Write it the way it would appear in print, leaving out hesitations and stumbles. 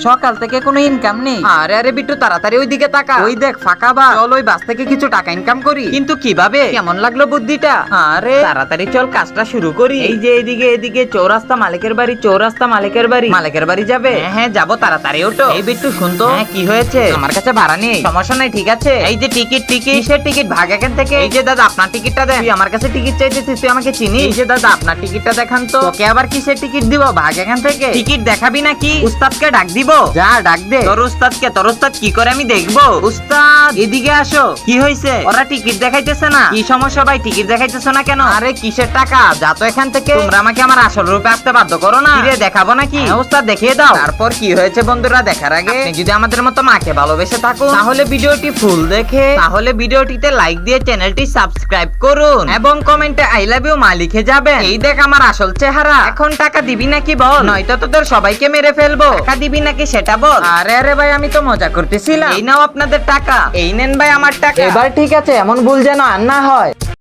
সকাল থেকে কোনো ইনকাম নেই। আরে আরে বিট্টু তাড়াতাড়ি ওইদিকে তাকা, ওই দেখ ফাঁকা বাস, চল ওই বাস থেকে কিছু টাকা ইনকাম করি। কিন্তু কিভাবে, কেমন লাগলো বুদ্ধিটা? আরে তাড়াতাড়ি চল কাজটা শুরু করি। এই যে এদিকে এদিকে চৌরাস্তা মালিকের বাড়ি, চৌরাস্তা মালিকের বাড়ি, মালিকের বাড়ি যাবে। হ্যাঁ হ্যাঁ যাবো, তাড়াতাড়ি ওঠো। এই বিট্টু শুনতো, হ্যাঁ কি হয়েছে? আমার কাছে ভাড়া নেই। সমস্যা নাই, ঠিক আছে। এই যে টিকিট, কিসের টিকিট? ভাগ এখান থেকে। এই যে দাদা আপনার টিকিটটা দেন। তুই আমার কাছে টিকিট চাইতেছিস, তুই আমাকে চিনিস? এই যে দাদা আপনার টিকিটটা দেখান তো। তোকে আবার কিসের টিকিট দিব? ভাগ এখান থেকে। টিকিট দেখাবি নাকি? উস্তাদকে ডাক দিব। যা ডাক দে তোর উস্তাদকে। তোর উস্তাদ কি করে আমি দেখবো। উস্তাদ এদিকে আসো। কি হয়েছে? ওরা টিকিট দেখাইতেছে না। কি সমস্যা ভাই, টিকিট দেখাইতেছ না কেন? আরে কিসের টাকা? যা তো এখান থেকে। তোমরা আমাকে আমার আসল রূপে আসতে বাধ্য করো না। কিরে দেখাবো নাকি? উস্তাদ দেখিয়ে দাও। তারপর কি হয়েছে বন্ধুরা দেখার আগে আপনি যদি আমাদের মতো মাকে ভালোবেসে থাকুন তাহলে ভিডিওটি ফুল দেখে তাহলে ভিডিওটিতে লাইক দিয়ে চ্যানেলটি সাবস্ক্রাইব করুন এবং কমেন্টে আই লাভ ইউ মা লিখে যাবেন। এই দেখ আমার আসল চেহারা। এখন টাকা দিবি নাকি বল, নয়তো তোদের সবাইকে মেরে ফেলবো। টাকা দিবি নাকি সেটা বল। আরে আরে ভাই আমি তো মজা করতেছিলাম। এই নাও আপনাদের টাকা। এই নেন ভাই আমার টাকা। এবার ঠিক আছে, এমন ভুল যেন আর না হয়।